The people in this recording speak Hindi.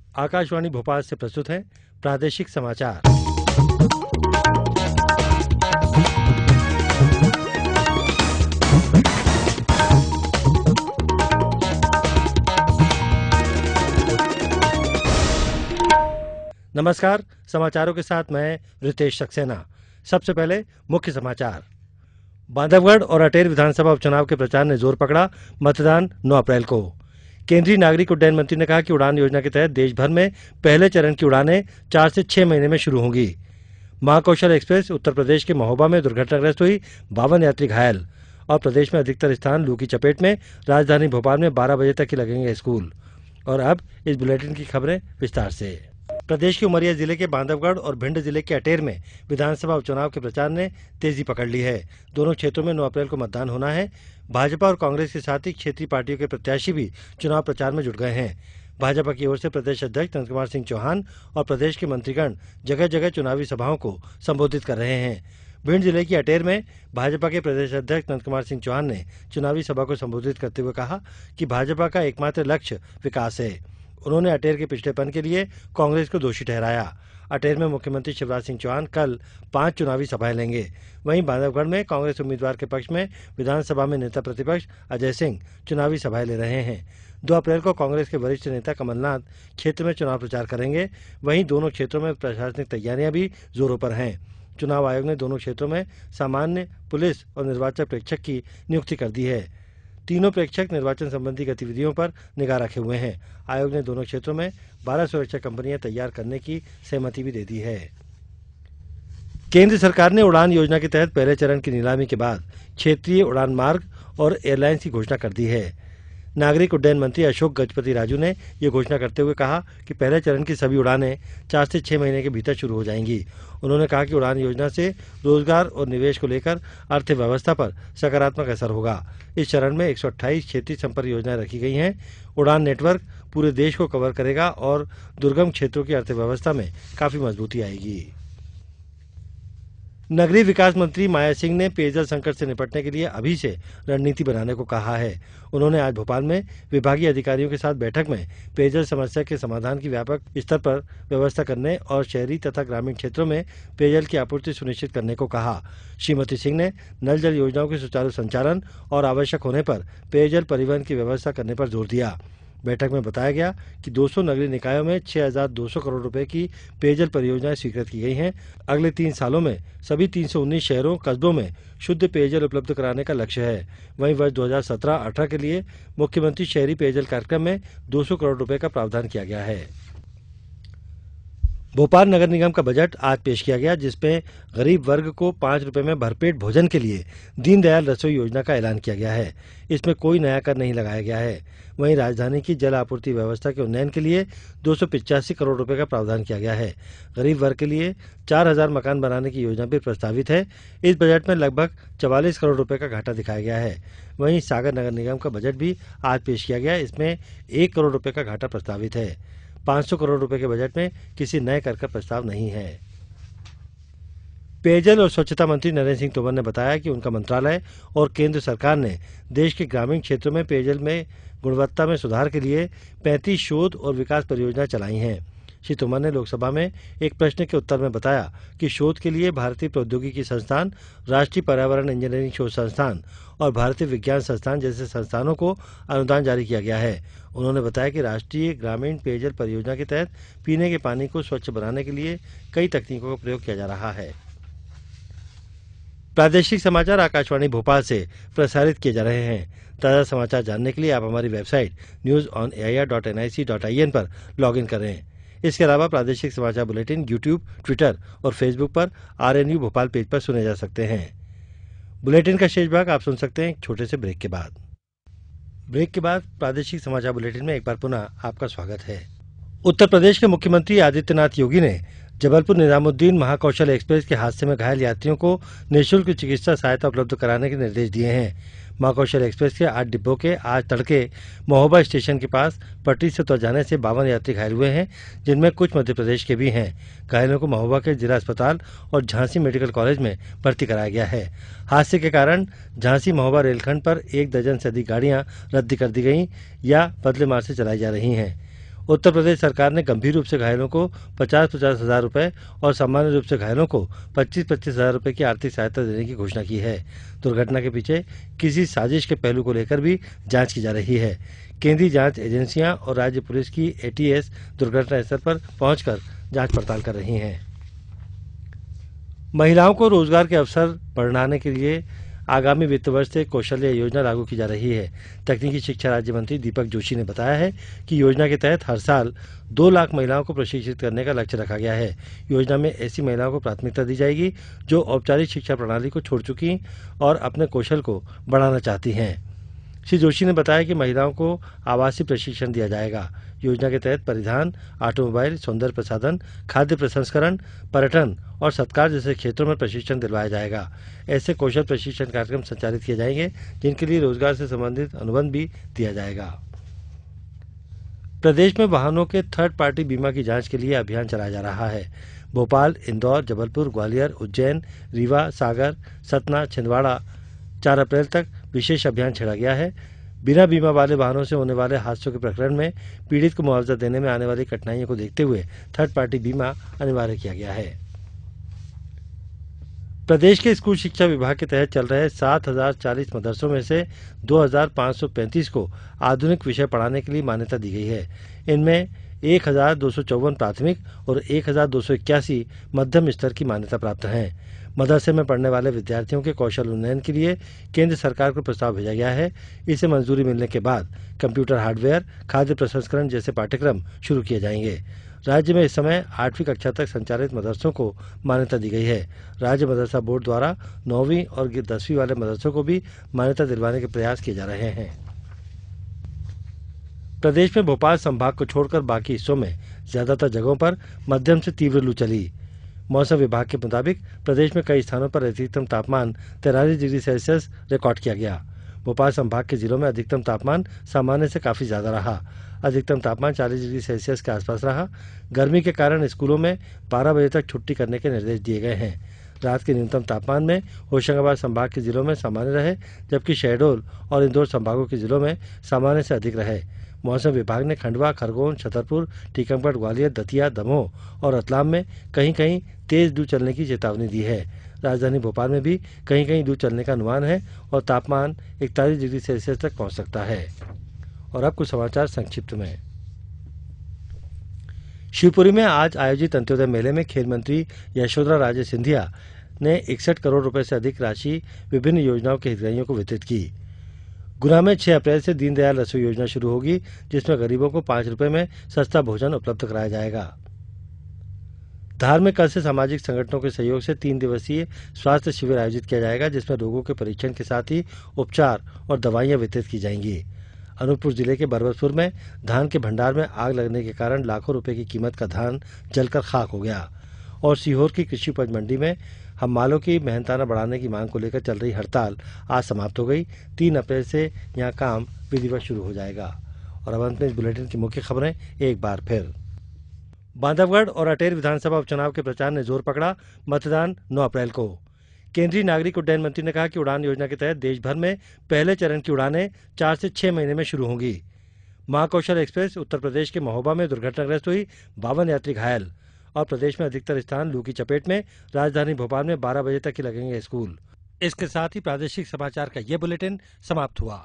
आकाशवाणी भोपाल से प्रस्तुत है प्रादेशिक समाचार। नमस्कार, समाचारों के साथ मैं रितेश सक्सेना। सबसे पहले मुख्य समाचार। बांधवगढ़ और अटेर विधानसभा उपचुनाव के प्रचार ने जोर पकड़ा। मतदान 9 अप्रैल को। केंद्रीय नागरिक उड्डयन मंत्री ने कहा कि उड़ान योजना के तहत देश भर में पहले चरण की उड़ानें 4 से 6 महीने में शुरू होंगी। महाकौशल एक्सप्रेस उत्तर प्रदेश के महोबा में दुर्घटनाग्रस्त हुई, 52 यात्री घायल। और प्रदेश में अधिकतर स्थान लू की चपेट में। राजधानी भोपाल में 12 बजे तक ही लगेंगे स्कूल। और अब इस बुलेटिन की खबरें विस्तार से। प्रदेश के उमरिया जिले के बांधवगढ़ और भिंड जिले के अटेर में विधानसभा उपचुनाव के प्रचार ने तेजी पकड़ ली है। दोनों क्षेत्रों में 9 अप्रैल को मतदान होना है। भाजपा और कांग्रेस के साथ ही क्षेत्रीय पार्टियों के प्रत्याशी भी चुनाव प्रचार में जुट गए हैं। भाजपा की ओर से प्रदेश अध्यक्ष नंद कुमार सिंह चौहान और प्रदेश के मंत्रीगण जगह जगह चुनावी सभाओं को संबोधित कर रहे हैं। भिंड जिले की अटेर में भाजपा के प्रदेश अध्यक्ष नंद कुमार सिंह चौहान ने चुनावी सभा को संबोधित करते हुए कहा कि भाजपा का एकमात्र लक्ष्य विकास है। उन्होंने अटेर के पिछड़ेपन के लिए कांग्रेस को दोषी ठहराया। अटेर में मुख्यमंत्री शिवराज सिंह चौहान कल 5 चुनावी सभाएं लेंगे। वहीं बांधवगढ़ में कांग्रेस उम्मीदवार के पक्ष में विधानसभा में नेता प्रतिपक्ष अजय सिंह चुनावी सभाएं ले रहे हैं। 2 अप्रैल को कांग्रेस के वरिष्ठ नेता कमलनाथ क्षेत्र में चुनाव प्रचार करेंगे। वहीं दोनों क्षेत्रों में प्रशासनिक तैयारियां भी जोरों पर हैं। चुनाव आयोग ने दोनों क्षेत्रों में सामान्य, पुलिस और निर्वाचन प्रेक्षक की नियुक्ति कर दी है। तीनों प्रेक्षक निर्वाचन संबंधी गतिविधियों पर निगाह रखे हुए हैं। आयोग ने दोनों क्षेत्रों में 12 सुरक्षा कंपनियां तैयार करने की सहमति भी दे दी है। केंद्र सरकार ने उड़ान योजना के तहत पहले चरण की नीलामी के बाद क्षेत्रीय उड़ान मार्ग और एयरलाइंस की घोषणा कर दी है। नागरिक उड्डयन मंत्री अशोक गजपति राजू ने ये घोषणा करते हुए कहा कि पहले चरण की सभी उड़ानें 4 से 6 महीने के भीतर शुरू हो जाएंगी। उन्होंने कहा कि उड़ान योजना से रोजगार और निवेश को लेकर अर्थव्यवस्था पर सकारात्मक असर होगा। इस चरण में 128 क्षेत्रीय संपर्क योजनाएं रखी गई हैं। उड़ान नेटवर्क पूरे देश को कवर करेगा और दुर्गम क्षेत्रों की अर्थव्यवस्था में काफी मजबूती आएगी। नगरीय विकास मंत्री माया सिंह ने पेयजल संकट से निपटने के लिए अभी से रणनीति बनाने को कहा है। उन्होंने आज भोपाल में विभागीय अधिकारियों के साथ बैठक में पेयजल समस्या के समाधान की व्यापक स्तर पर व्यवस्था करने और शहरी तथा ग्रामीण क्षेत्रों में पेयजल की आपूर्ति सुनिश्चित करने को कहा। श्रीमती सिंह ने नल जल योजनाओं के सुचारू संचालन और आवश्यक होने पर पेयजल परिवहन की व्यवस्था करने पर जोर दिया। बैठक में बताया गया कि 200 नगरीय निकायों में 6,200 करोड़ रुपए की पेयजल परियोजनाएं स्वीकृत की गई हैं। अगले 3 सालों में सभी 319 शहरों कस्बों में शुद्ध पेयजल उपलब्ध कराने का लक्ष्य है। वहीं वर्ष 2017-18 के लिए मुख्यमंत्री शहरी पेयजल कार्यक्रम में 200 करोड़ रुपए का प्रावधान किया गया है। भोपाल नगर निगम का बजट आज पेश किया गया, जिसमें गरीब वर्ग को 5 रुपए में भरपेट भोजन के लिए दीनदयाल रसोई योजना का ऐलान किया गया है। इसमें कोई नया कर नहीं लगाया गया है। वहीं राजधानी की जल आपूर्ति व्यवस्था के उन्नयन के लिए 285 करोड़ रुपए का प्रावधान किया गया है। गरीब वर्ग के लिए 4,000 मकान बनाने की योजना भी प्रस्तावित है। इस बजट में लगभग 44 करोड़ रुपए का घाटा दिखाया गया है। वहीं सागर नगर निगम का बजट भी आज पेश किया गया। इसमें 1 करोड़ रुपए का घाटा प्रस्तावित है। 500 करोड़ रुपए के बजट में किसी नए कर का प्रस्ताव नहीं है। पेयजल और स्वच्छता मंत्री नरेंद्र सिंह तोमर ने बताया कि उनका मंत्रालय और केंद्र सरकार ने देश के ग्रामीण क्षेत्रों में पेयजल में गुणवत्ता में सुधार के लिए 35 शोध और विकास परियोजनाएं चलाई हैं। श्री तोमर ने लोकसभा में एक प्रश्न के उत्तर में बताया कि शोध के लिए भारतीय प्रौद्योगिकी संस्थान, राष्ट्रीय पर्यावरण इंजीनियरिंग शोध संस्थान और भारतीय विज्ञान संस्थान जैसे संस्थानों को अनुदान जारी किया गया है। उन्होंने बताया कि राष्ट्रीय ग्रामीण पेयजल परियोजना के तहत पीने के पानी को स्वच्छ बनाने के लिए कई तकनीकों का प्रयोग किया जा रहा है। प्रादेशिक समाचार आकाशवाणी भोपाल से प्रसारित किए जा रहे हैं। ताज़ा समाचार जानने के लिए आप हमारी वेबसाइट news.on.air.nic.in पर लॉगिन करें। इसके अलावा प्रादेशिक समाचार बुलेटिन यूट्यूब, ट्विटर और फेसबुक पर RNU भोपाल पेज पर सुने जा सकते हैं। बुलेटिन का शेष भाग आप सुन सकते हैं एक छोटे से ब्रेक के बाद। ब्रेक के बाद प्रादेशिक समाचार बुलेटिन में एक बार पुनः आपका स्वागत है। उत्तर प्रदेश के मुख्यमंत्री आदित्यनाथ योगी ने जबलपुर निजामुद्दीन महाकौशल एक्सप्रेस के हादसे में घायल यात्रियों को निःशुल्क चिकित्सा सहायता उपलब्ध कराने के निर्देश दिए हैं। महाकौशल एक्सप्रेस के 8 डिब्बों के आज तड़के महोबा स्टेशन के पास पटरी से उतर जाने से 52 यात्री घायल हुए हैं, जिनमें कुछ मध्य प्रदेश के भी हैं। घायलों को महोबा के जिला अस्पताल और झांसी मेडिकल कॉलेज में भर्ती कराया गया है। हादसे के कारण झांसी महोबा रेलखंड पर 1 दर्जन से अधिक गाड़ियां रद्द कर दी गई या बदले मार्ग से चलाई जा रही हैं। उत्तर प्रदेश सरकार ने गंभीर रूप से घायलों को 50-50 हजार रुपए और सामान्य रूप से घायलों को 25-25 हजार रुपए की आर्थिक सहायता देने की घोषणा की है। दुर्घटना के पीछे किसी साजिश के पहलू को लेकर भी जांच की जा रही है। केंद्रीय जांच एजेंसियां और राज्य पुलिस की एटीएस दुर्घटना स्थल पर पहुंचकर जांच पड़ताल कर रही हैं। महिलाओं को रोजगार के अवसर बढ़ाने के लिए आगामी वित्त वर्ष से कौशल्य योजना लागू की जा रही है। तकनीकी शिक्षा राज्य मंत्री दीपक जोशी ने बताया है कि योजना के तहत हर साल 2 लाख महिलाओं को प्रशिक्षित करने का लक्ष्य रखा गया है। योजना में ऐसी महिलाओं को प्राथमिकता दी जाएगी जो औपचारिक शिक्षा प्रणाली को छोड़ चुकी और अपने कौशल को बढ़ाना चाहती हैं। श्री जोशी ने बताया कि महिलाओं को आवासीय प्रशिक्षण दिया जाएगा। योजना के तहत परिधान, ऑटोमोबाइल, सौंदर्य प्रसाधन, खाद्य प्रसंस्करण, पर्यटन और सत्कार जैसे क्षेत्रों में प्रशिक्षण दिलवाया जाएगा। ऐसे कौशल प्रशिक्षण कार्यक्रम संचालित किए जाएंगे जिनके लिए रोजगार से संबंधित अनुबंध भी दिया जाएगा। प्रदेश में वाहनों के थर्ड पार्टी बीमा की जांच के लिए अभियान चलाया जा रहा है। भोपाल, इंदौर, जबलपुर, ग्वालियर, उज्जैन, रीवा, सागर, सतना, छिंदवाड़ा 4 अप्रैल तक विशेष अभियान छेड़ा गया है। बिना बीमा वाले वाहनों से होने वाले हादसों के प्रकरण में पीड़ित को मुआवजा देने में आने वाली कठिनाइयों को देखते हुए थर्ड पार्टी बीमा अनिवार्य किया गया है। प्रदेश के स्कूल शिक्षा विभाग के तहत चल रहे 7040 मदरसों में से 2535 को आधुनिक विषय पढ़ाने के लिए मान्यता दी गई है। इनमें 1254 प्राथमिक और 1281 मध्यम स्तर की मान्यता प्राप्त हैं। मदरसे में पढ़ने वाले विद्यार्थियों के कौशल उन्नयन के लिए केंद्र सरकार को प्रस्ताव भेजा गया है। इसे मंजूरी मिलने के बाद कंप्यूटर हार्डवेयर, खाद्य प्रसंस्करण जैसे पाठ्यक्रम शुरू किए जाएंगे। राज्य में इस समय 8वीं कक्षा तक संचालित मदरसों को मान्यता दी गई है। राज्य मदरसा बोर्ड द्वारा 9वीं और 10वीं वाले मदरसों को भी मान्यता दिलवाने के प्रयास किए जा रहे हैं। प्रदेश में भोपाल संभाग को छोड़कर बाकी हिस्सों में ज्यादातर जगहों पर मध्यम से तीव्र लू चली। मौसम विभाग के मुताबिक प्रदेश में कई स्थानों पर अधिकतम तापमान 43 डिग्री सेल्सियस रिकॉर्ड किया गया। भोपाल संभाग के जिलों में अधिकतम तापमान सामान्य से काफी ज्यादा रहा। अधिकतम तापमान 40 डिग्री सेल्सियस के आसपास रहा। गर्मी के कारण स्कूलों में 12 बजे तक छुट्टी करने के निर्देश दिए गए हैं। रात के न्यूनतम तापमान में होशंगाबाद संभाग के जिलों में सामान्य रहे, जबकि शहडोल और इंदौर संभागों के जिलों में सामान्य से अधिक रहे। मौसम विभाग ने खंडवा, खरगोन, छतरपुर, टीकमगढ़, ग्वालियर, दतिया, दमोह और रतलाम में कहीं कहीं तेज लू चलने की चेतावनी दी है। राजधानी भोपाल में भी कहीं कहीं लू चलने का अनुमान है और तापमान 41 डिग्री सेल्सियस तक पहुंच सकता है। और अब कुछ समाचार संक्षिप्त में। शिवपुरी में आज आयोजित अंत्योदय मेले में खेल मंत्री यशोधरा राजे सिंधिया ने 61 करोड़ रुपए से अधिक राशि विभिन्न योजनाओं के हितग्राहियों को वितरित की। गुना में 6 अप्रैल से दीनदयाल रसोई योजना शुरू होगी, जिसमें गरीबों को 5 रुपए में सस्ता भोजन उपलब्ध कराया जाएगा। धार में कल से सामाजिक संगठनों के सहयोग से 3 दिवसीय स्वास्थ्य शिविर आयोजित किया जाएगा, जिसमें रोगों के परीक्षण के साथ ही उपचार और दवाइयां वितरित की जाएंगी। अनूपपुर जिले के बरबसपुर में धान के भंडार में आग लगने के कारण लाखों रुपए की कीमत का धान जलकर खाक हो गया। और सीहोर की कृषि उपज मंडी में हम्मालों की मेहनताना बढ़ाने की मांग को लेकर चल रही हड़ताल आज समाप्त हो गई। 3 अप्रैल से यहां काम विधिवत शुरू हो जाएगा। और अब अंत में इस बुलेटिन की मुख्य खबरें एक बार फिर। बांधवगढ़ और अटेर विधानसभा उपचुनाव के प्रचार ने जोर पकड़ा। मतदान 9 अप्रैल को। केंद्रीय नागरिक उड्डयन मंत्री ने कहा कि उड़ान योजना के तहत देश भर में पहले चरण की उड़ानें 4 से 6 महीने में शुरू होंगी। महाकौशल एक्सप्रेस उत्तर प्रदेश के महोबा में दुर्घटनाग्रस्त हुई, 52 यात्री घायल। और प्रदेश में अधिकतर स्थान लू की चपेट में। राजधानी भोपाल में 12 बजे तक ही लगेंगे स्कूल। इसके साथ ही प्रादेशिक समाचार का ये बुलेटिन समाप्त हुआ।